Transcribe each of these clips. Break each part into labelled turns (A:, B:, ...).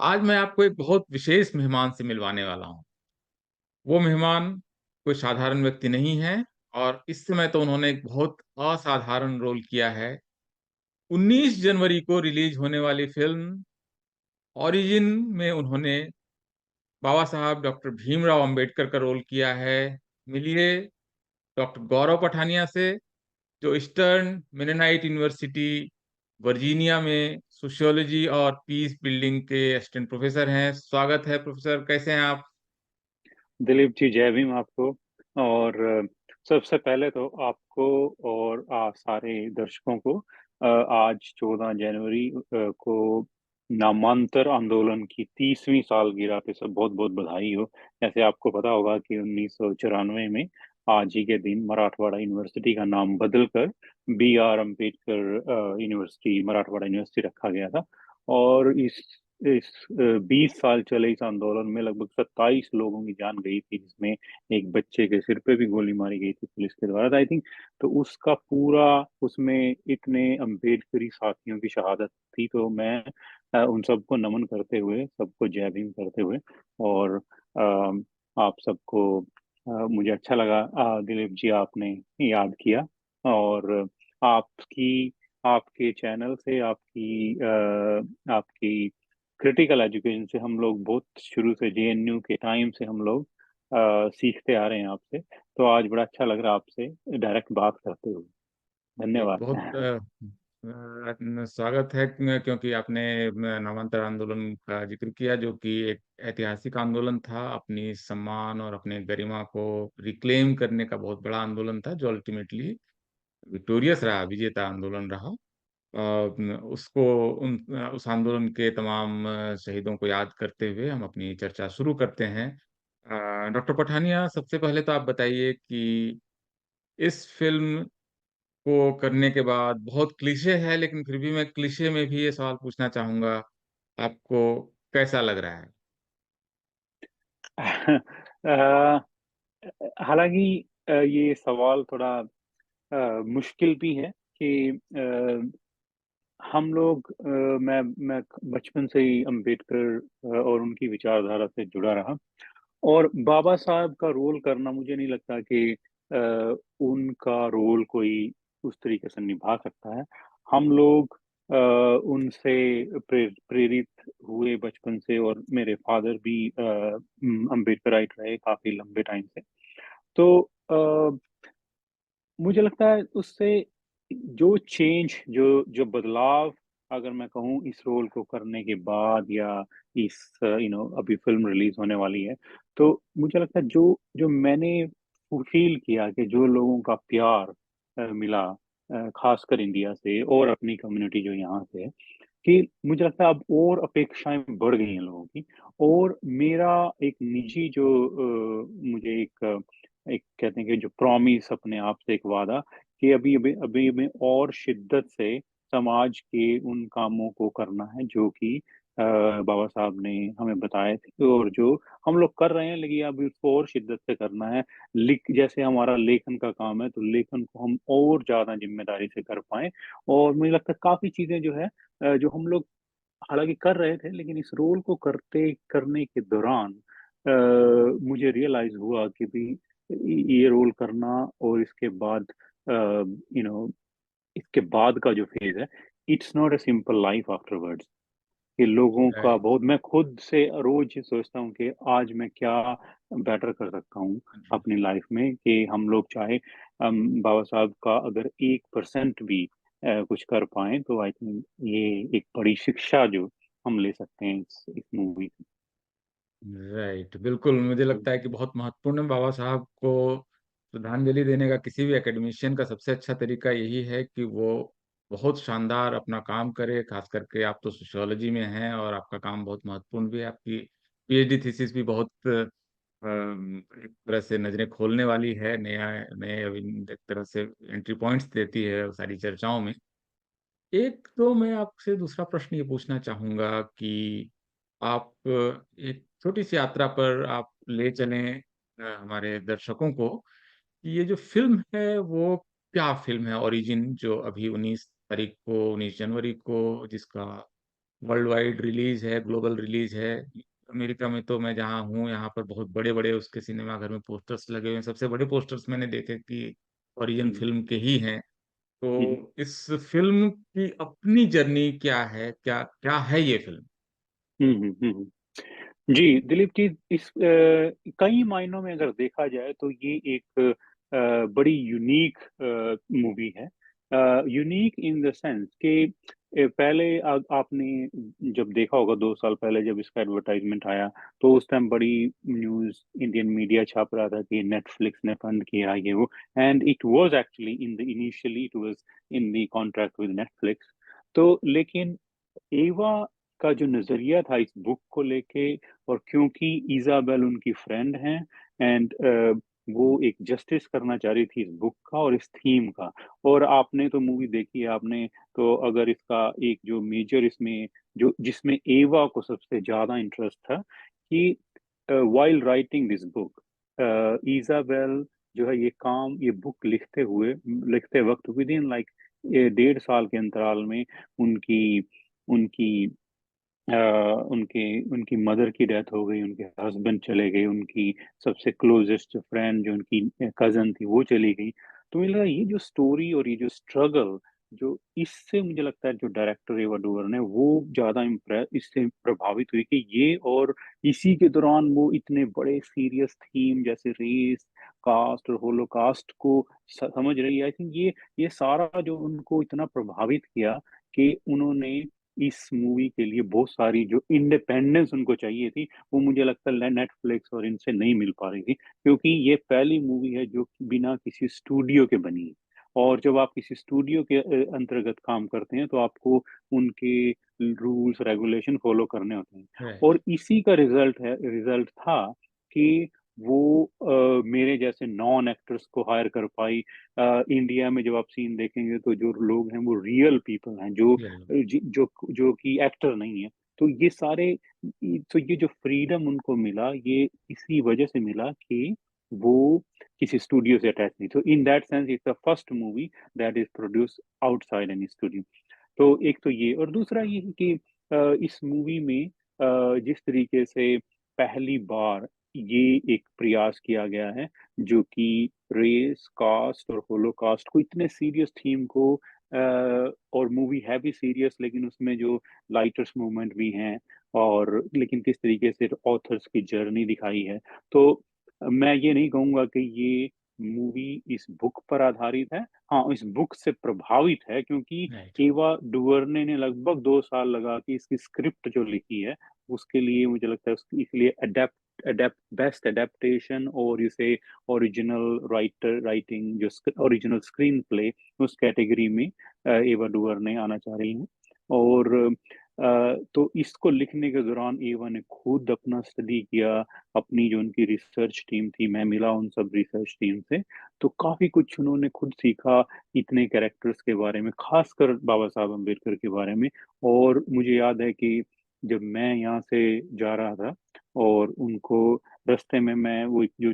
A: आज मैं आपको एक बहुत विशेष मेहमान से मिलवाने वाला हूँ। वो मेहमान कोई साधारण व्यक्ति नहीं है और इस समय तो उन्होंने एक बहुत असाधारण रोल किया है। 19 जनवरी को रिलीज़ होने वाली फ़िल्म ओरिजिन में उन्होंने बाबा साहब डॉक्टर भीमराव अंबेडकर का रोल किया है। मिलिए डॉक्टर गौरव पठानिया से, जो ईस्टर्न मेनानाइट यूनिवर्सिटी वर्जीनिया में सोशियोलॉजी और पीस बिल्डिंग के असिस्टेंट प्रोफ़ेसर हैं। स्वागत है प्रोफ़ेसर, कैसे हैं आप?
B: दिलीप जी, जय भीम आपको। और सबसे पहले तो आपको और सारे दर्शकों को आज 14 जनवरी को नामांतर आंदोलन की 30वीं सालगिरह पे सब बहुत-बहुत बधाई हो। जैसे आपको पता होगा कि 1994 में आज ही के दिन मराठवाड़ा यूनिवर्सिटी का नाम बदलकर B R. Ambedkar university Marathwada university रखा गया था। और इस 20 साल चले इस आंदोलन में लगभग 27 लोगों की जान गई थी, जिसमें एक बच्चे के सिर पे भी गोली मारी गई थी पुलिस के द्वारा। तो आई थिंक तो उसका पूरा उसमें इतने अम्बेडकरी साथियों की शहादत थी, तो मैं उन सबको नमन करते हुए, सबको जय भीम करते हुए और आप सबको मुझे अच्छा लगा दिलीप जी आपने याद किया। और आपकी आपके चैनल से आपकी क्रिटिकल एजुकेशन से हम लोग बहुत शुरू से जेएनयू के टाइम से हम लोग सीखते आ रहे हैं आपसे। तो आज बड़ा अच्छा लग रहा है आपसे डायरेक्ट बात करते हुए।
A: एक
B: धन्यवाद।
A: बहुत स्वागत है क्योंकि आपने नामांतर आंदोलन का जिक्र किया, जो कि एक ऐतिहासिक आंदोलन था। अपनी सम्मान और अपने गरिमा को रिक्लेम करने का बहुत बड़ा आंदोलन था, जो अल्टीमेटली विक्टोरियस रहा, विजेता आंदोलन रहा। उसको उस आंदोलन के तमाम शहीदों को याद करते हुए हम अपनी चर्चा शुरू करते हैं। डॉक्टर पठानिया, सबसे पहले तो आप बताइए कि इस फ़िल्म को करने के बाद, बहुत क्लीशे है लेकिन फिर भी मैं क्लीशे में भी ये सवाल पूछना चाहूँगा, आपको कैसा लग रहा है?
B: अ, हालाँकि ये सवाल थोड़ा मुश्किल भी है कि हम लोग मैं बचपन से ही अम्बेडकर और उनकी विचारधारा से जुड़ा रहा। और बाबा साहब का रोल करना मुझे नहीं लगता कि उनका रोल कोई उस तरीके से निभा सकता है। हम लोग उनसे प्रेरित हुए बचपन से, और मेरे फादर भी अम्बेडकराइट रहे काफ़ी लंबे टाइम से। तो मुझे लगता है उससे जो बदलाव, अगर मैं कहूँ इस रोल को करने के बाद या इस अभी फ़िल्म रिलीज़ होने वाली है, तो मुझे लगता है जो जो मैंने फ़ील किया कि जो लोगों का प्यार मिला, ख़ासकर इंडिया से और अपनी कम्युनिटी जो यहाँ से है, कि मुझे लगता है अब और अपेक्षाएँ बढ़ गई हैं लोगों की। और मेरा एक निजी जो मुझे एक कहते हैं कि जो प्रॉमिस अपने आप से एक वादा, कि अभी मैं और शिद्दत से समाज के उन कामों को करना है जो कि बाबा साहब ने हमें बताए थे और जो हम लोग कर रहे हैं, लेकिन अभी उसको और शिद्दत से करना है। लिख जैसे हमारा लेखन का काम है, तो लेखन को हम और ज़्यादा ज़िम्मेदारी से कर पाएँ। और मुझे लगता है काफ़ी चीज़ें जो है जो हम लोग हालाँकि कर रहे थे, लेकिन इस रोल को करने के दौरान मुझे रियलाइज़ हुआ कि भई ये रोल करना और इसके बाद अ, यू नो इसके बाद का जो फ़ेज़ है, it's not a simple life afterwards. कि लोगों का
A: राइट।
B: बहुत, मैं खुद से रोज़ ये सोचता हूँ कि आज मैं क्या बेटर कर सकता हूँ अपनी लाइफ़ में, कि हम लोग चाहे बाबा साहब का अगर 1% भी कुछ कर पाएँ, तो आई थिंक ये एक बड़ी शिक्षा जो हम ले सकते हैं इस मूवी से।
A: राइट, बिल्कुल, मुझे लगता है कि बहुत महत्वपूर्ण है। बाबा साहब को श्रद्धांजलि देने का किसी भी एकेडमिशियन का सबसे अच्छा तरीका यही है कि वो बहुत शानदार अपना काम करे। ख़ास करके आप तो सोशियोलॉजी में हैं और आपका काम बहुत महत्वपूर्ण भी है। आपकी पीएचडी थीसिस भी बहुत एक तरह से नज़रें खोलने वाली है, नया नए एक तरह से एंट्री पॉइंट्स देती है सारी चर्चाओं में। एक तो मैं आपसे दूसरा प्रश्न ये पूछना चाहूँगा कि आप एक छोटी-सी यात्रा पर आप ले चलें हमारे दर्शकों को, कि ये जो फ़िल्म है वो क्या फ़िल्म है ओरिजिन, जो अभी 19 तारीख को, 19 जनवरी को जिसका वर्ल्ड वाइड रिलीज है, ग्लोबल रिलीज है। अमेरिका में तो मैं जहाँ हूँ यहाँ पर बहुत बड़े बड़े उसके सिनेमा घर में पोस्टर्स लगे हुए हैं। सबसे बड़े पोस्टर्स मैंने देखे कि ओरिजिन
B: हुँ,
A: फिल्म के ही हैं।
B: हुँ, हुँ,
A: तो इस फिल्म की अपनी जर्नी क्या है, क्या क्या है ये फिल्म?
B: हुँ, हुँ, हुँ, हुँ। जी, दिलीप जी, इस कई मायनों में अगर देखा जाए तो ये एक बड़ी यूनिक मूवी है। यूनिक इन द सेंस कि पहले आपने जब देखा होगा 2 साल पहले जब इसका एडवर्टाइज़मेंट आया, तो उस टाइम बड़ी न्यूज़ इंडियन मीडिया छाप रहा था कि नेटफ्लिक्स ने फंड किया ये वो, and it was actually in the initially it was in the contract with Netflix. तो लेकिन एवा का जो नज़रिया था इस बुक को लेके, और क्योंकि इज़ाबेल उनकी फ्रेंड हैं, एंड वो एक जस्टिस करना चाह रही थी इस बुक का और इस थीम का। और आपने तो मूवी देखी है आपने, तो अगर इसका एक जो मेजर इसमें जो जिसमें एवा को सबसे ज़्यादा इंटरेस्ट था कि while writing this book Isabel जो है ये बुक लिखते वक़्त विदिन लाइक 1.5 साल के अंतराल में उनकी उनकी अ, उनके उनकी मदर की डेथ हो गई, उनके हस्बैंड चले गए, उनकी सबसे क्लोज़ेस्ट फ्रेंड जो उनकी कज़िन थी, वो चली गई। तो मुझे लगा ये जो स्टोरी और ये जो स्ट्रगल, जो इससे मुझे लगता है जो डायरेक्टर एवा डूवर ने वो ज़्यादा इससे प्रभावित हुई कि ये, और इसी के दौरान वो इतने बड़े सीरियस थीम जैसे रेस, कास्ट और होलोकॉस्ट को समझ रही है। आई थिंक ये सारा जो उनको इतना प्रभावित किया कि उन्होंने इस मूवी के लिए बहुत सारी जो इंडिपेंडेंस उनको चाहिए थी, वो मुझे लगता है नेटफ्लिक्स और इनसे नहीं मिल पा रही थी, क्योंकि ये पहली मूवी है जो बिना किसी स्टूडियो के बनी है। और जब आप किसी स्टूडियो के अंतर्गत काम करते हैं, तो आपको उनके रूल्स, रेगुलेशन फॉलो करने होते हैं।
A: राइट।
B: और इसी का रिजल्ट था कि वो मेरे जैसे नॉन एक्टर्स को हायर कर पाई। इंडिया में जब आप सीन देखेंगे तो जो लोग हैं वो रियल पीपल हैं, जो जो कि एक्टर नहीं है। तो ये जो फ्रीडम उनको मिला, ये इसी वजह से मिला कि वो किसी स्टूडियो से अटैच नहीं। तो in that sense it's the first movie that is produce outside any studio. तो एक तो ये, और दूसरा ये है कि इस मूवी में जिस तरीके से पहली बार ये एक प्रयास किया गया है, जो कि रेस, कास्ट और होलोकॉस्ट को इतने सीरियस थीम को और मूवी है भी सीरियस, लेकिन उसमें जो लाइटर्स मोमेंट भी हैं, और लेकिन किस तरीके से ऑथर्स की जर्नी दिखाई है। तो मैं ये नहीं कहूँगा कि ये मूवी इस बुक पर आधारित है। हाँ, इस बुक से प्रभावित है, क्योंकि
A: राइट।
B: एवा डुवर्ने ने लगभग 2 साल लगा के इसकी स्क्रिप्ट जो लिखी है, उसके लिए मुझे लगता है उसकी इसलिए बेस्ट एडेप्टेशन, और इसे राइटिंग जो ओरिजिनल स्क्रीन प्ले, उस कैटेगरी में एवा डुवर्ने आना चाह रही हैं। और तो इसको लिखने के दौरान एवा ने खुद अपना स्टडी किया, अपनी जो उनकी रिसर्च टीम थी, मैं मिला उन सब रिसर्च टीम से, तो काफ़ी कुछ उन्होंने खुद सीखा इतने कैरेक्टर्स के बारे में, खासकर बाबा साहब अम्बेडकर के बारे में। और मुझे याद है कि जब मैं यहाँ से जा रहा था, और उनको रास्ते में मैं वो एक जो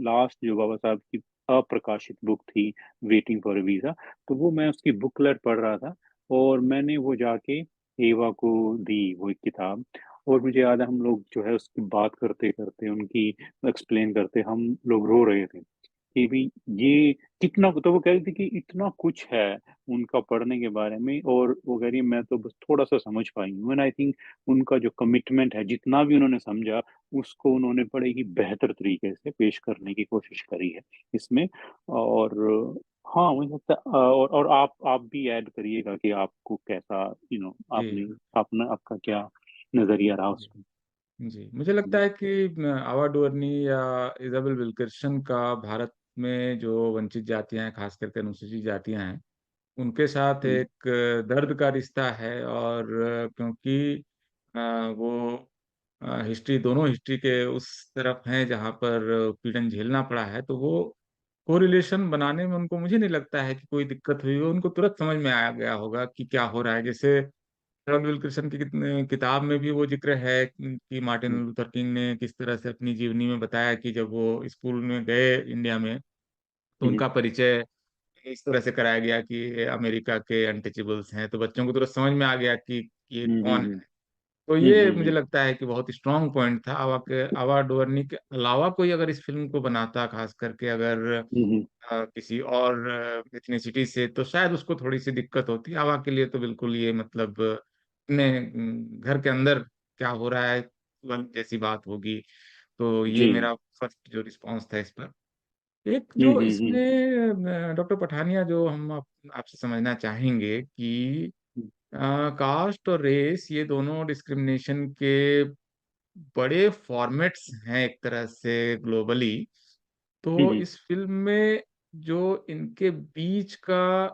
B: लास्ट जो बाबा साहब की अप्रकाशित बुक थी, वेटिंग फॉर अ वीज़ा, तो वो मैं उसकी बुकलेट पढ़ रहा था, और मैंने वो जाके एवा को दी वो एक किताब। और मुझे याद है हम लोग जो है उसकी बात करते-करते, उनकी एक्सप्लेन करते, हम लोग रो रहे थे कि भई ये कितना, तो वो कह रही थी कि इतना कुछ है उनका पढ़ने के बारे में, और वो कह रही है मैं तो बस थोड़ा-सा समझ पाई हूँ। एंड आई थिंक उनका जो कमिटमेंट है, जितना भी उन्होंने समझा, उसको उन्होंने बड़े ही बेहतर तरीके से पेश करने की कोशिश करी है इसमें। और हाँ, मुझे लगता है और आप भी ऐड करिएगा कि आपको कैसा, आपने
A: जी।
B: अपना आपका क्या नज़रिया रहा
A: जी।
B: उसमें?
A: जी, मुझे लगता
B: हुँ,
A: है कि आवा डुवर्नी या इज़ाबेल विल्kerसन का भारत में जो वंचित जातियाँ हैं, खास करके अनुसूचित जातियाँ हैं, उनके साथ
B: हुँ,
A: एक दर्द का रिश्ता है। और क्योंकि अ, वो हिस्ट्री दोनों हिस्ट्री के उस तरफ हैं जहाँ पर पीड़न झेलना पड़ा है, तो वो कोरिलेशन बनाने में उनको मुझे नहीं लगता है कि कोई दिक्कत हुई हो। उनको तुरंत समझ में आ गया होगा कि क्या हो रहा है। जैसे हेरोल्ड विल्किंसन की कितने किताब में भी वो ज़िक्र है कि मार्टिन
B: हुँ,
A: लूथर किंग ने किस तरह से अपनी जीवनी में बताया कि जब वो स्कूल में गए इंडिया में, तो
B: हुँ,
A: उनका परिचय इस तरह से कराया गया कि ये अमेरिका के अनटचेबल्स हैं, तो बच्चों को तुरंत समझ में आ गया कि ये
B: हुँ, हुँ,
A: कौन
B: हुँ।
A: है। तो
B: हुँ,
A: ये
B: हुँ,
A: मुझे
B: हुँ।
A: लगता है कि बहुत स्ट्रांग पॉइंट था। आवा डुवर्नी के अलावा कोई अगर इस फिल्म को बनाता, खास करके अगर
B: हुँ, हुँ।
A: किसी और एथनिसिटी से, तो शायद उसको थोड़ी सी दिक्कत होती। आवा के लिए तो बिल्कुल ये मतलब अपने घर के अंदर क्या हो रहा है जैसी बात होगी। तो ये
B: जी।
A: मेरा फर्स्ट जो रिस्पॉन्स था इस पर। एक
B: हुँ,
A: जो
B: हुँ, हुँ।
A: इसमें डॉक्टर पठानिया, जो हम आपसे समझना चाहेंगे कि
B: हुँ,
A: कास्ट और रेस ये दोनों डिस्क्रिमिनेशन के बड़े फॉर्मेट्स हैं एक तरह से ग्लोबली।
B: हुँ,
A: तो
B: हुँ,
A: इस फ़िल्म में जो इनके बीच का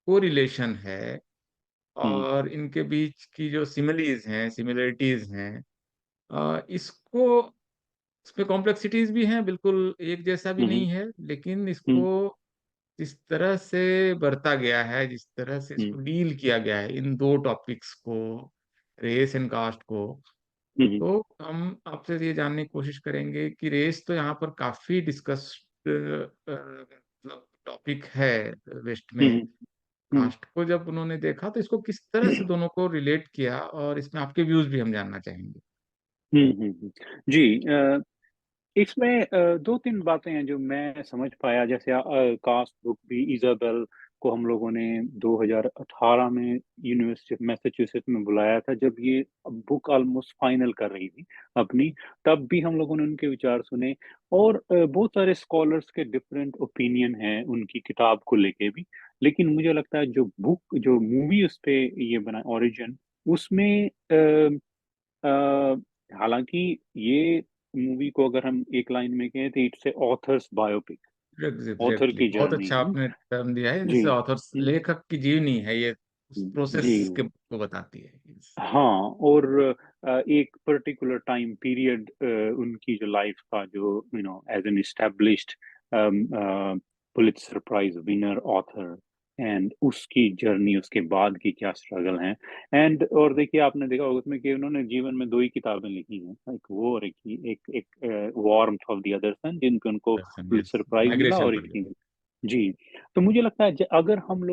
A: कोरिलेशन है
B: हुँ,
A: और इनके बीच की जो सिमिलरिटीज़ हैं, इसको इसमें कॉम्प्लेक्सिटीज़ भी हैं, बिल्कुल एक जैसा भी
B: हुँ,
A: नहीं
B: हुँ,
A: है, लेकिन
B: हुँ,
A: इसको जिस तरह से बरता गया है, जिस तरह से
B: हुँ,
A: इसको डील किया गया है, इन 2 टॉपिक्स को, रेस एंड कास्ट को,
B: हुँ, हुँ,
A: तो हम आपसे ये जानने की कोशिश करेंगे कि रेस तो यहाँ पर काफ़ी डिस्कस्ड मतलब टॉपिक है वेस्ट
B: हुँ,
A: में।
B: हुँ,
A: कास्ट को जब उन्होंने देखा तो इसको किस तरह से दोनों को रिलेट किया, और इसमें आपके व्यूज़ भी हम जानना चाहेंगे।
B: हुँ, हुँ, हुँ। जी, इसमें 2-3 बातें हैं जो मैं समझ पाया। जैसे कास्ट बुक भी इज़ाबेल को हम लोगों ने 2018 में यूनिवर्सिटी ऑफ मैसाचुसेट्स में बुलाया था, जब ये बुक ऑलमोस्ट फाइनल कर रही थी अपनी, तब भी हम लोगों ने उनके विचार सुने। और बहुत सारे स्कॉलर्स के डिफरेंट ओपिनियन हैं उनकी किताब को लेके भी। लेकिन मुझे लगता है जो मूवी उसपे ये बना ओरिजिन, उसमें अ, हालाँकि ये मूवी को अगर हम एक लाइन में कहें तो it's a authors biopic, author
A: exactly,
B: की
A: बहुत
B: जर्नी
A: अच्छा
B: है।
A: आपने टर्म दिया है,
B: जी।
A: जिससे ऑथर्स
B: हुँ,
A: लेखक की जीवनी है ये, उस
B: जी।
A: प्रोसेस के को बताती है। यस,
B: हाँ, और एक पर्टिकुलर टाइम पीरियड उनकी जो लाइफ़ का जो as an established Pulitzer prize winner author, and उसकी जर्नी, उसके बाद की क्या स्ट्रगल हैं। एंड और देखिए, आपने देखा होगा उसमें कि उन्होंने जीवन में 2 ही किताबें लिखी हैं, एक वो और एक वार्म्थ ऑफ द अदर सन, जिनको उनको
A: पर्सन, यस,
B: पुलित्ज़र प्राइज़ मिला,
A: माइग्रेशन
B: और
A: पर
B: एक
A: जो है।
B: थी। जी, तो मुझे लगता है अगर हम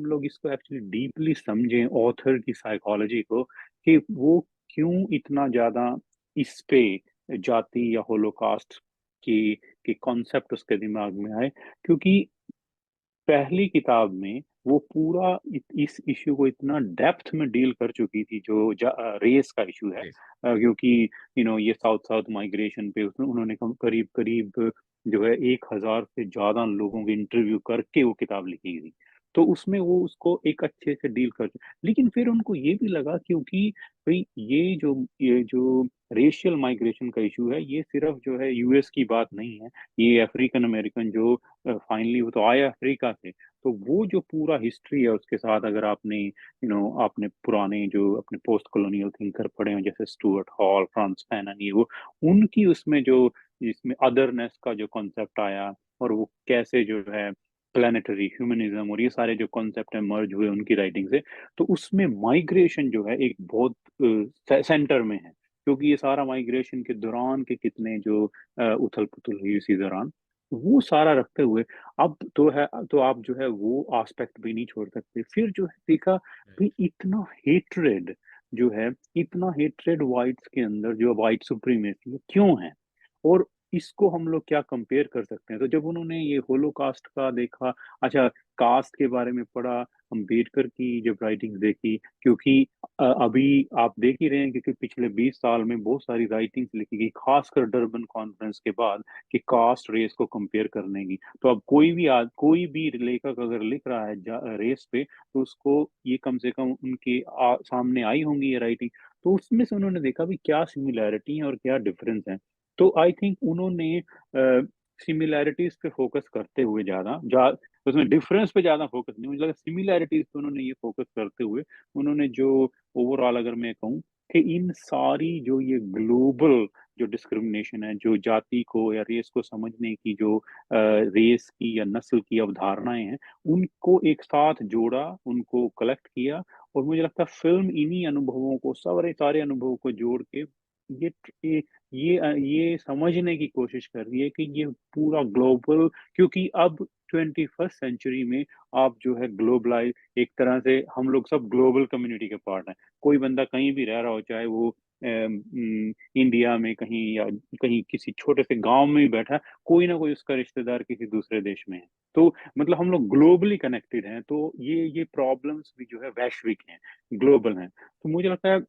B: लोग इसको एक्चुअली डीपली समझें ऑथर की साइकोलॉजी को, कि वो क्यों इतना ज़्यादा इस पे जाति या होलोकॉस्ट की के कॉन्सेप्ट उसके दिमाग में आए, क्योंकि पहली किताब में वो पूरा इस इश्यू को इतना डेप्थ में डील कर चुकी थी, जो रेस का इश्यू है।
A: यस,
B: क्योंकि ये साउथ साउथ माइग्रेशन पे उसमें उन्होंने करीब-करीब जो है 1000 से ज़्यादा लोगों के इंटरव्यू करके वो किताब लिखी थी। तो उसमें वो उसको एक अच्छे से डील कर, लेकिन फिर उनको ये भी लगा, क्योंकि भई ये जो रेशियल माइग्रेशन का इश्यू है, ये सिर्फ़ जो है यूएस की बात नहीं है। ये अफ्रीकन अमेरिकन जो फाइनली वो तो आए अफ्रीका से। तो वो जो पूरा हिस्ट्री है उसके साथ, अगर आपने पुराने जो अपने पोस्ट कॉलोनियल थिंकर पढ़े हों, जैसे स्टुअर्ट हॉल, फ्रांस फैनन, ये वो, उनकी उसमें जो इसमें अदरनेस का जो कॉन्सेप्ट आया, और वो कैसे जो है प्लैनेटरी ह्यूमनिज़्म और ये सारे जो कॉन्सेप्ट हैं मर्ज हुए उनकी राइटिंग से। तो उसमें माइग्रेशन जो है एक बहुत सेंटर में है, क्योंकि ये सारा माइग्रेशन के दौरान के कितने जो उथल-पुथल हुई इसी दौरान, वो सारा रखते हुए तो आप जो है वो एस्पेक्ट भी नहीं छोड़ सकते। फिर जो है देखा, भई इतना हेट्रेड व्हाइट्स के अंदर, जो व्हाइट सुप्रीमेसी है, क्यों है? और इसको हम लोग क्या कंपेयर कर सकते हैं? तो जब उन्होंने ये होलोकॉस्ट का देखा, अच्छा, कास्ट के बारे में पढ़ा, अम्बेडकर की जब राइटिंग्स देखी, क्योंकि अभी आप देख ही रहे हैं कि पिछले 20 साल में बहुत सारी राइटिंग्स लिखी गई, खासकर डर्बन कॉन्फ्रेंस के बाद, कि कास्ट रेस को कंपेयर करने की। तो अब कोई भी लेखक अगर लिख रहा है रेस पे, तो उसको ये कम से कम उनके सामने आई होंगी ये राइटिंग। तो उसमें से उन्होंने देखा भी क्या सिमिलैरिटी है और क्या डिफरेंस है। तो आई थिंक उन्होंने सिमिलैरिटीज पे फोकस करते हुए उसमें डिफरेंस पे ज्यादा फोकस नहीं, मुझे लगा सिमिलैरिटीज पे उन्होंने ये फोकस करते हुए, उन्होंने जो ओवरऑल अगर मैं कहूँ कि इन सारी जो ये ग्लोबल जो डिस्क्रिमिनेशन है, जो जाति को या रेस को समझने की जो रेस की या नस्ल की अवधारणाएँ हैं, उनको एक साथ जोड़ा, उनको कलेक्ट किया, और मुझे लगता है फ़िल्म इन्हीं अनुभवों को, सारे सारे अनुभवों को जोड़ के ये समझने की कोशिश कर रही है कि ये पूरा ग्लोबल, क्योंकि अब 21st सेंचुरी में आप जो है ग्लोबलाइज, एक तरह से हम लोग सब ग्लोबल कम्युनिटी के पार्ट हैं। कोई बंदा कहीं भी रह रहा हो, चाहे वो इंडिया में कहीं या कहीं किसी छोटे से गांव में भी बैठा है, कोई ना कोई उसका रिश्तेदार किसी दूसरे देश में है। तो मतलब हम लोग ग्लोबली कनेक्टेड हैं, तो ये प्रॉब्लम्स भी जो है वैश्विक हैं, ग्लोबल हैं। तो मुझे लगता है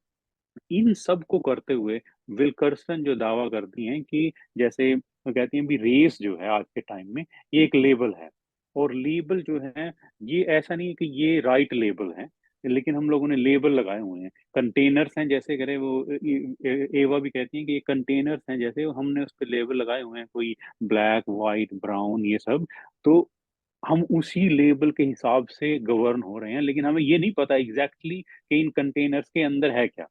B: इन सब को करते हुए विल्कर्सन जो दावा करती हैं कि जैसे वो कहती हैं भी रेस जो है आज के टाइम में ये एक लेबल है, और लेबल जो है ये ऐसा नहीं है कि ये राइट लेबल है, लेकिन हम लोगों ने लेबल लगाए हुए हैं, कंटेनर्स हैं, जैसे करे वो एवा भी कहती हैं कि ये कंटेनर्स हैं, जैसे हमने उस पर लेबल लगाए हुए हैं, कोई ब्लैक वाइट ब्राउन ये सब। तो हम उसी लेबल के हिसाब से गवर्न हो रहे हैं, लेकिन हमें ये नहीं पता एग्जैक्टली कि इन कंटेनर्स के अंदर है क्या।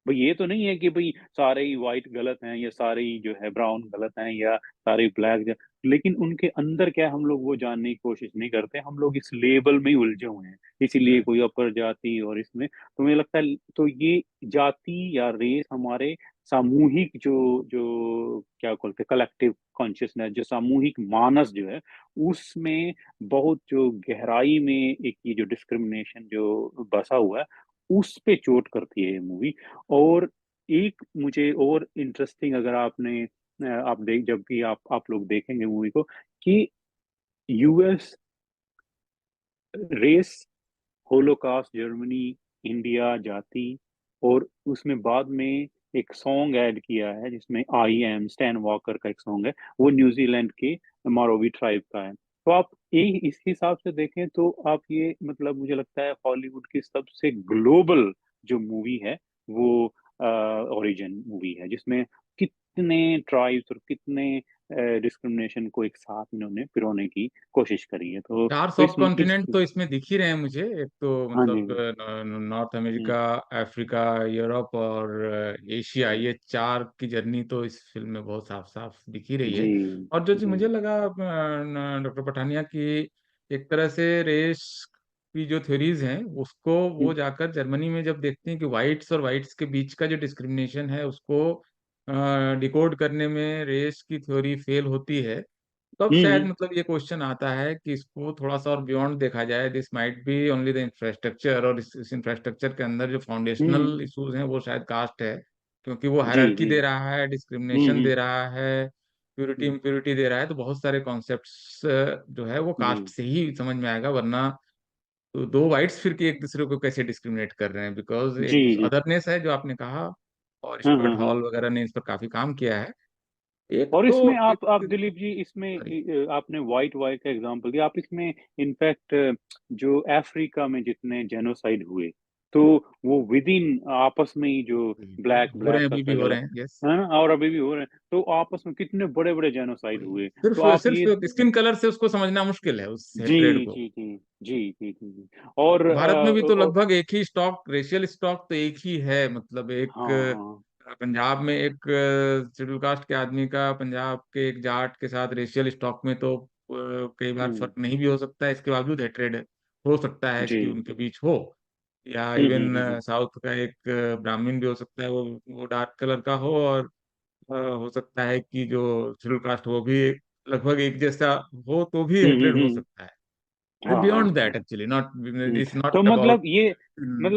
B: भाई ये तो नहीं है कि भाई सारे ही व्हाइट गलत हैं या सारे ही जो है ब्राउन गलत हैं या सारे ब्लैक, लेकिन उनके अंदर क्या है, हम लोग वो जानने की कोशिश नहीं करते, हम लोग इस लेबल में ही उलझे हुए हैं, इसीलिए
A: हम्म।
B: कोई अपर जाति और इसमें। तो मुझे लगता है तो ये जाति या रेस हमारे सामूहिक जो जो क्या बोलते हैं कलेक्टिव कॉन्शियसनेस, जो सामूहिक मानस जो है उसमें बहुत जो गहराई में एक ये जो डिस्क्रिमिनेशन जो बसा हुआ है उस पे चोट करती है ये मूवी। और एक मुझे और इंटरेस्टिंग, अगर आपने आप देख जब भी आप लोग देखेंगे मूवी को, कि US race, holocaust, Germany, India, जाति, और उसमें बाद में एक सॉन्ग ऐड किया है जिसमें आई एम स्टैन वॉकर का एक सॉन्ग है, वो न्यूजीलैंड के मारोवी ट्राइब का है। तो आप एक इस हिसाब से देखें तो आप ये मतलब मुझे लगता है हॉलीवुड की सबसे ग्लोबल जो मूवी है वो ओरिजिन मूवी है, जिसमें कितने ट्राइब्स और कितने डिस्क्रिमिनेशन को एक साथ इन्होंने पिरोने की कोशिश करी है।
A: चार
B: तो
A: सब
B: इस
A: कॉन्टिनेंट तो इसमें दिख ही रहे हैं मुझे। एक तो
B: हाँ जी।
A: मतलब नॉर्थ
B: हुँ,
A: अमेरिका, अफ्रीका, यूरोप और एशिया,
B: हुँ।
A: ये चार की जर्नी तो इस फिल्म में बहुत साफ साफ दिख ही रही
B: जी,
A: है। और जो चीज
B: जी।
A: मुझे लगा डॉक्टर पठानिया की, एक तरह से रेस की जो थ्योरीज हैं उसको
B: हुँ,
A: वो जाकर जर्मनी में जब देखते हैं कि वाइट्स और वाइट्स के बीच का जो डिस्क्रिमिनेशन है उसको डिकोड करने में रेस की थ्योरी फेल होती है, तब
B: हुँ,
A: शायद
B: हुँ।
A: मतलब ये क्वेश्चन आता है कि इसको थोड़ा सा और बियॉन्ड देखा जाए। This might be only the infrastructure, और इस इंफ्रास्ट्रक्चर के अंदर जो
B: हुँ,
A: फाउंडेशनल इश्यूज हैं वो शायद कास्ट है, क्योंकि वो
B: जी,
A: हायरार्की
B: जी।
A: दे रहा है,
B: हुँ,
A: डिस्क्रिमिनेशन
B: हुँ,
A: दे रहा है, प्यूरिटी
B: हुँ।
A: इम्प्योरिटी दे रहा है। तो बहुत सारे कॉन्सेप्ट्स जो है वो
B: जी।
A: कास्ट से ही समझ में आएगा, वरना तो दो वाइट्स फिर के एक दूसरे को कैसे डिस्क्रिमिनेट कर रहे हैं, बिकॉज
B: जी,
A: एक
B: जी।
A: अदरनेस है जो आपने कहा। और
B: हाँ,
A: स्टुअर्ट
B: हाँ, हाँ।
A: हॉल वगैरह ने इस पर काफी काम किया है। एक
B: और
A: तो
B: इसमें
A: एक
B: आप दिलीप जी इसमें
A: सॉरी।
B: आपने व्हाइट वाइट का एग्जांपल दिया, आप इसमें इनफैक्ट जो अफ्रीका में जितने जेनोसाइड हुए, तो वो विद इन आपस में ही जो ब्लैक
A: हो रहे
B: ब्लैक
A: हैं,
B: का
A: अभी भी हो
B: स्ट्रगल
A: रहे हैं, यस।
B: है ना, और अभी भी हो रहे हैं, तो आपस में कितने बड़े-बड़े जेनोसाइड
A: वही
B: हुए।
A: सिर्फ
B: तो आप
A: सिर्फ
B: ये
A: स्किन कलर से उसको समझना मुश्किल है, उस
B: जी,
A: हेट्रेड को।
B: जी, जी। जी, जी, जी, जी। और
A: भारत में भी तो लगभग एक ही स्टॉक, रेशियल स्टॉक तो एक ही है। मतलब एक
B: हाँ, हाँ।
A: पंजाब में एक शेड्यूल कास्ट के आदमी का पंजाब के एक जाट के साथ रेशियल स्टॉक में तो कई बार
B: हुँ।
A: फर्क नहीं भी हो सकता है, इसके बावजूद हेट्रेड हो सकता है
B: जी।
A: कि उनके बीच हो। या
B: हुँ, हुँ,
A: इवन
B: हुँ, हुँ।
A: साउथ का एक ब्राह्मण भी हो सकता है, वो डार्क कलर का हो, और हो सकता है कि जो शेड्यूल कास्ट वो भी लगभग एक जैसा हो, तो भी
B: हुँ, हुँ,
A: हेट्रेड हो
B: हुँ।
A: सकता है।
B: हाँ, हाँ,
A: बियॉन्ड दैट
B: हाँ।
A: एक्चुअली, नॉट,
B: हुँ,
A: इट्स
B: तो
A: नॉट अबाउट
B: मतलब ये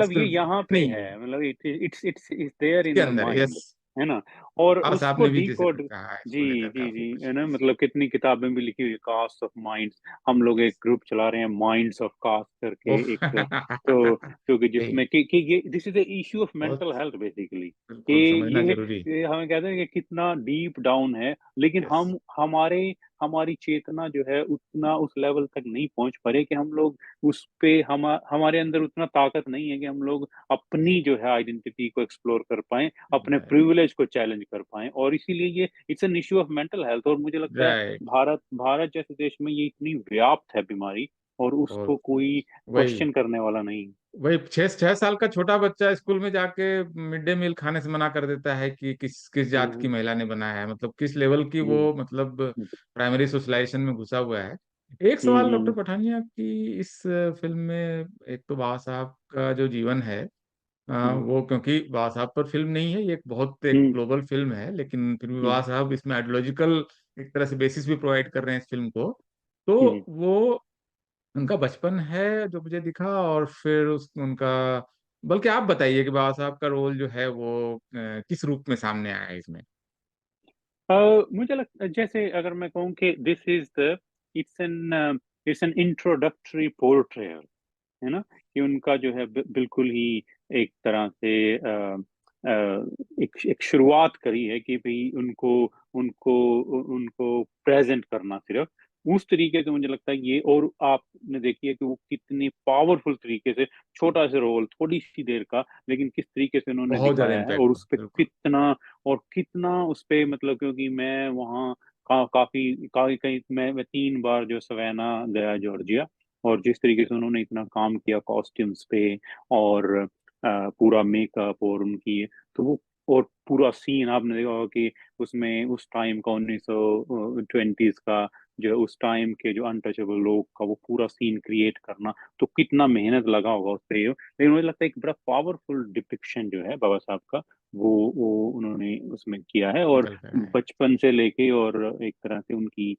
A: सिर्फ
B: यहाँ पे
A: नहीं है
B: है, मतलब इट्स देयर इन
A: इसके
B: आवर
A: अंदर, यस।
B: माइंड, है ना? और
A: हाँ, साहब
B: उसको
A: ने भी जैसे
B: डिकोड
A: कहा है इसको
B: जी,
A: लेकर
B: जी,
A: काफी
B: जी,
A: कुछ,
B: है ना?
A: यस।
B: मतलब कितनी किताबें भी लिखी हुई है, कास्ट ऑफ माइंड्स। हम लोग एक ग्रुप चला रहे हैं माइंड्स ऑफ कास्ट करके
A: ओह
B: एक, तो क्योंकि
A: नहीं,
B: जिसमें कि ये this is the issue of
A: बहुत
B: मेंटल हेल्थ बेसिकली, कि
A: बिल्कुल समझना
B: ये
A: जरूरी।
B: ये हमें कहते हैं कि कितना डीप डाउन है, लेकिन
A: यस,
B: हम हमारी चेतना जो है उतना उस लेवल तक नहीं पहुँच पा रही कि हम लोग उस पे हमारे अंदर उतना ताकत नहीं है कि हम लोग अपनी जो है आइडेंटिटी को एक्सप्लोर कर पाएँ, अपने
A: राइट,
B: प्रिविलेज को चैलेंज कर पाएँ, और इसीलिए ये it's an issue of mental health. और मुझे लगता है
A: राइट।
B: भारत भारत जैसे देश में ये इतनी व्याप्त है बीमारी, और
A: और
B: उसको कोई
A: वही
B: क्वेश्चन करने वाला नहीं।
A: वही 6 6 साल का छोटा बच्चा स्कूल में जाके मिड डे मील खाने से मना कर देता है कि किस किस
B: हुँ,
A: जात की
B: हुँ।
A: महिला ने बनाया है, मतलब किस लेवल की
B: जी।
A: वो मतलब
B: हुँ,
A: प्राइमरी सोशलाइजेशन में घुसा हुआ है। एक
B: हुँ,
A: सवाल डॉक्टर
B: हुँ।
A: पठानिया की, इस फिल्म में एक तो बाबा साहब का जो जीवन है
B: हुँ,
A: वो क्योंकि बाबा साहब पर फिल्म नहीं है, ये एक बहुत एक
B: हुँ,
A: ग्लोबल फिल्म है, लेकिन फिर भी
B: हुँ,
A: बाबा साहब इसमें आइडियोलॉजिकल एक तरह से बेसिस भी प्रोवाइड कर रहे हैं इस फिल्म को। तो
B: हुँ,
A: वो उनका बचपन है जो मुझे दिखा, और फिर उस उनका, बल्कि आप बताइए कि बाबा साहब का रोल जो है वो किस रूप में सामने आया है इसमें।
B: मुझे लगता जैसे अगर मैं कहूँ कि this is the it's an introductory portrayal, है ना? कि उनका जो है बिल्कुल ही एक तरह से अ, एक एक शुरुआत करी है कि भई उनको उनको उनको प्रेज़ेंट करना सिर्फ़, उस तरीके से मुझे लगता है ये। और आपने देखी है कि वो कितनी पावरफुल तरीके से छोटा-सा रोल, थोड़ी-सी देर का, लेकिन किस तरीके से उन्होंने
A: बहुत ज्यादा
B: दिखाया है और
A: इम्पैक्ट
B: उसपे
A: बिल्कुल।
B: कितना उसपे मतलब, क्योंकि मैं वहाँ काफ़ी कई कई मैं 3 बार जो सवेना गया जॉर्जिया, और जिस तरीके से उन्होंने इतना काम किया कॉस्ट्यूम्स पे, और पूरा मेकअप और उनकी, तो वो, और पूरा सीन आपने देखा होगा कि उसमें उस टाइम का 1920s का, जो उस टाइम के जो अनटचेबल लोग का वो पूरा सीन क्रिएट करना, तो कितना मेहनत लगा होगा उस पे। लेकिन मुझे लगता है एक बड़ा पावरफुल डिपिक्शन जो है बाबा साहब का, वो उन्होंने उसमें किया है, और
A: निकल कर आए।
B: बचपन से लेके और एक तरह से उनकी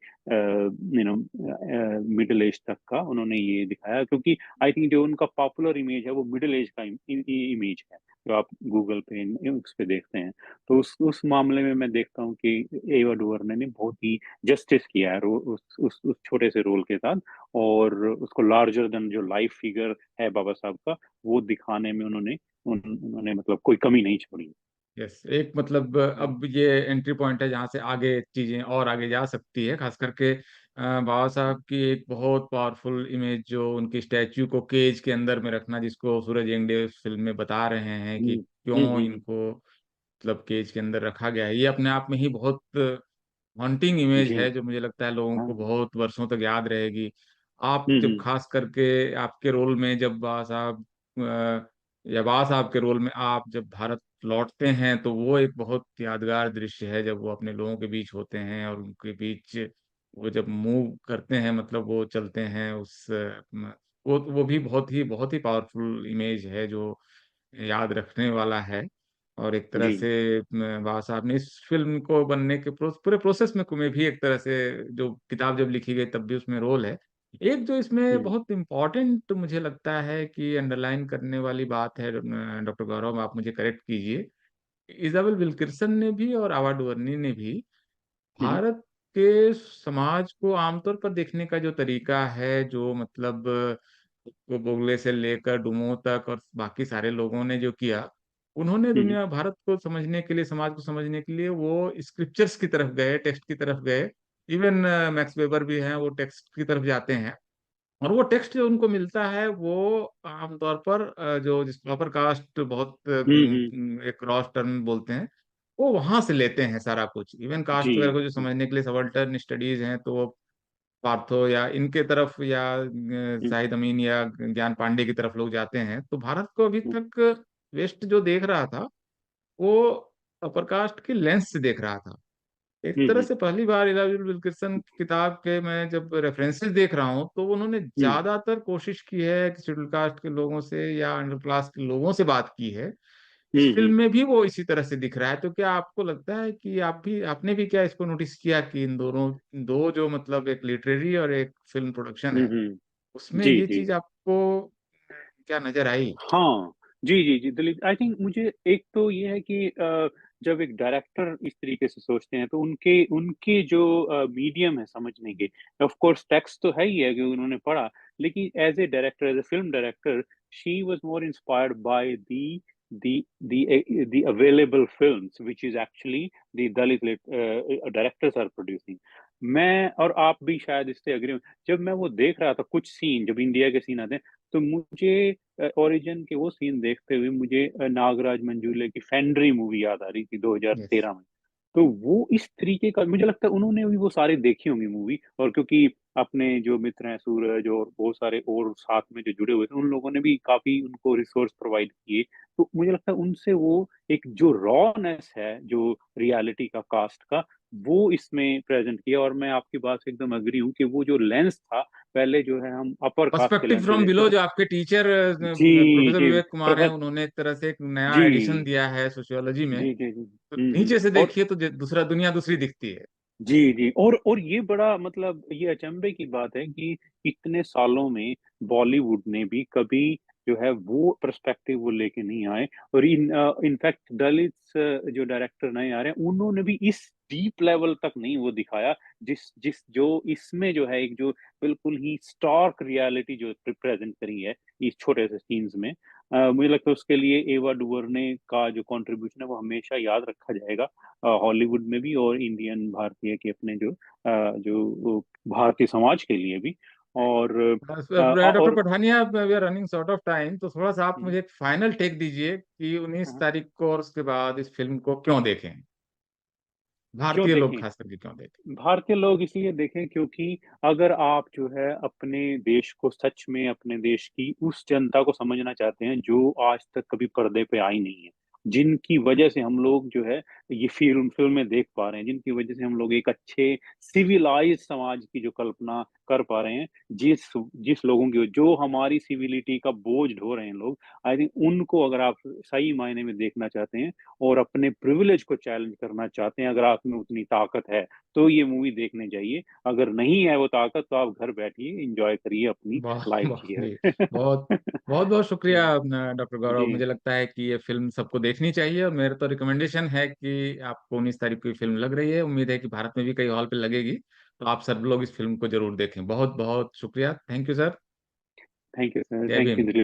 B: मिडल एज तक का उन्होंने ये दिखाया, क्योंकि आई थिंक जो उनका पॉपुलर इमेज है वो मिडल एज का इमेज है, जो आप गूगल पे उस पे देखते हैं। तो उस मामले में मैं देखता हूँ कि एवा डुवर्ने ने बहुत ही जस्टिस किया है उस छोटे से रोल के साथ, और उसको लार्जर देन जो लाइफ फिगर है बाबा साहब का, वो दिखाने में उन्होंने मतलब कोई कमी नहीं छोड़ी।
A: यस, एक मतलब अब ये एंट्री पॉइंट है जहाँ से आगे चीजें और आगे जा सकती है, खास करके बाबा साहब की एक बहुत पावरफुल इमेज जो उनकी स्टैच्यू को केज के अंदर में रखना, जिसको सूरज एंगडे फिल्म में बता रहे हैं
B: हुँ,
A: कि
B: हुँ,
A: क्यों
B: हुँ,
A: इनको मतलब केज के अंदर रखा गया है, ये अपने आप में ही बहुत हॉन्टिंग इमेज
B: जी,
A: है जो मुझे लगता है लोगों
B: हाँ,
A: को बहुत वर्षों तक याद रहेगी। आप
B: हुँ,
A: जब
B: हुँ,
A: खास करके आपके रोल में जब बाबा साहब या बाबा साहब के रोल में आप जब भारत लौटते हैं, तो वो एक बहुत यादगार दृश्य है जब वो अपने लोगों के बीच होते हैं और उनके बीच वो जब मूव करते हैं, मतलब वो चलते हैं उस वो भी बहुत ही पावरफुल इमेज है जो याद रखने वाला है। और एक तरह
B: जी,
A: से बाबा साहब ने इस फ़िल्म को बनने के पूरे प्रोसेस में भी एक तरह से, जो किताब जब लिखी गई तब भी उसमें रोल है। एक जो इसमें
B: हुँ,
A: बहुत इम्पोर्टेंट मुझे लगता है कि अंडरलाइन करने वाली बात है, डॉक्टर गौरव आप मुझे करेक्ट कीजिए। इज़ाबेल विल्किंसन ने भी और आवा डुवर्नी ने भी
B: हुँ, हुँ,
A: भारत के समाज को आमतौर पर देखने का जो तरीका है, जो मतलब वो बोगले से लेकर डुमो तक और बाकी सारे लोगों ने जो किया, उन्होंने
B: हुँ,
A: दुनिया भारत को समझने के लिए, समाज को समझने के लिए वो स्क्रिप्चर्स की तरफ गए, टेक्स्ट की तरफ गए। इवन मैक्स वेबर भी हैं, वो टेक्स्ट की तरफ जाते हैं। और वो टेक्स्ट जो उनको मिलता है वो आमतौर पर जो जिसको अपर कास्ट बहुत
B: हुँ, हुँ,
A: एक क्रॉस टर्म बोलते हैं, वो वहां से लेते हैं सारा कुछ। इवन
B: जी,
A: कास्ट वगैरह को जो
B: हुँ,
A: समझने के लिए सबल्टर्न स्टडीज हैं, तो वो पार्थो या इनके तरफ या
B: हुँ,
A: शाहिद अमीन या ज्ञान पांडे की तरफ लोग जाते हैं। तो भारत को अभी
B: हुँ,
A: तक वेस्ट जो देख रहा था, वो अपर कास्ट की लेंस से देख रहा था। एक
B: हुँ,
A: तरह
B: हुँ,
A: से पहली बार इलाजुल विल्किंसन की किताब के मैं जब रेफरेंसेस देख रहा हूँ, तो उन्होंने
B: हुँ,
A: ज्यादातर कोशिश की है कि शेड्यूल कास्ट के लोगों से या अंडर क्लास के लोगों से बात की है। इस
B: हुँ,
A: फिल्म
B: हुँ,
A: में भी वो इसी तरह से दिख रहा है। तो क्या आपको लगता है कि आपने भी क्या इसको नोटिस किया कि इन दोनों, दो जो मतलब एक लिटरेरी और एक फिल्म प्रोडक्शन
B: हुँ,
A: है,
B: हुँ,
A: उसमें
B: जी,
A: ये
B: जी।
A: चीज आपको क्या नजर आई?
B: हाँ। जी, जी, जी, दिलीप, आई थिंक मुझे एक तो ये है कि जब एक डायरेक्टर इस तरीके से सोचते हैं, तो उनके उनके जो मीडियम है समझने के, ऑफ़ कोर्स टेक्स्ट तो है ही है कि उन्होंने पढ़ा, लेकिन as a director, as a film director, she was more inspired by the available films, which is actually the directors are producing. मैं और आप भी शायद इससे एग्री हो, जब मैं वो देख रहा था कुछ सीन, जब इंडिया के सीन आते हैं, तो मुझे ओरिजिन के वो सीन देखते हुए मुझे नागराज मंजूले की फेंड्री मूवी याद आ रही थी
A: यस।
B: 2013 में। तो वो इस तरीके का मुझे लगता है उन्होंने भी वो सारी देखी होंगी मूवी, और क्योंकि अपने जो मित्र हैं सूरज और बहुत सारे और साथ में जो जुड़े हुए थे, उन लोगों ने भी काफ़ी उनको रिसोर्स प्रोवाइड किए। तो मुझे लगता है उनसे वो एक जो रॉनेस है, जो रियलिटी का कास्ट का, वो इसमें प्रेज़ेंट किया और मैं आपकी बात से एकदम एग्री हूँ कि वो जो लेंस था, पहले जो है हम अपर कास्ट के
A: पर्सपेक्टिव
B: लेंस से
A: फ्रॉम
B: देखते
A: बिलो,
B: थे।
A: जो आपके टीचर
B: जी,
A: प्रोफेसर
B: जी,
A: विवेक कुमार हैं, उन्होंने एक तरह से एक नया एडिशन
B: जी,
A: दिया है सोशियोलॉजी में।
B: जी, जी, जी।
A: तो
B: हुँ, हुँ।
A: नीचे से
B: और
A: देखिए तो दूसरा दुनिया दूसरी दिखती है।
B: जी, जी। और ये बड़ा मतलब ये अचंभे की बात है कि इतने सालों में बॉलीवुड ने भी कभी जो है वो पर्सपेक्टिव वो लेके नहीं आए और इनफैक्ट दलित्स जो डायरेक्टर नए आ रहे हैं, उन्होंने भी इस डीप लेवल तक नहीं वो दिखाया, जिस जिस जो इसमें जो है एक जो बिल्कुल ही स्टार्क रियलिटी जो प्रेज़ेंट करी है, इस छोटे से सीन्स में। मुझे लगता है उसके लिए एवा डुवर्ने का जो कंट्रीब्यूशन है, वो हमेशा याद रखा जाएगा। हॉलीवुड में भी और इंडियन भारतीय के अपने जो वो भारतीय समाज के लिए भी और
A: डॉक्टर
B: और
A: Pathania, we are running short of time, तो थोड़ा सा आप
B: हुँ,
A: मुझे एक फाइनल टेक दीजिए कि
B: हाँ,
A: 19
B: हाँ।
A: तारीख को और उसके बाद इस फिल्म को क्यों देखें,
B: क्यों
A: भारतीय लोग
B: देखें?
A: खास करके क्यों देखें।
B: भारतीय लोग इसलिए देखें क्योंकि अगर आप जो है अपने देश को सच में अपने देश की उस जनता को समझना चाहते हैं जो आज तक कभी पर्दे पे आई नहीं है, जिनकी वजह से हम लोग जो है ये फ़िल्में देख पा रहे हैं, जिनकी वजह से हम लोग एक अच्छे सिविलाइज़्ड समाज की जो कल्पना कर पा रहे हैं, जिस जिस लोगों की जो हमारी सिविलिटी का बोझ ढो रहे हैं लोग, आई थिंक उनको अगर आप सही मायने में देखना चाहते हैं और अपने प्रिविलेज को चैलेंज करना चाहते हैं, अगर आप में उतनी ताकत है, तो ये मूवी देखने जाइए। अगर नहीं है वो ताकत तो आप घर बैठिए, एन्जॉय करिए अपनी
A: बहुत
B: लाइफ
A: बहुत
B: जिए।
A: जी, बहुत बहुत बहुत शुक्रिया डॉक्टर गौरव।
B: जी,
A: मुझे लगता है कि ये फिल्म सबको देखनी चाहिए और मेरा तो रिकमेंडेशन है कि आपको 19 तारीख को ये फिल्म लग रही है, उम्मीद है कि भारत में भी कई हॉल पे लगेगी, तो आप सब लोग इस फिल्म को जरूर देखें। बहुत बहुत शुक्रिया, thank you sir.
B: Thank you sir,
A: जय
B: थैंक
A: भीम।
B: यू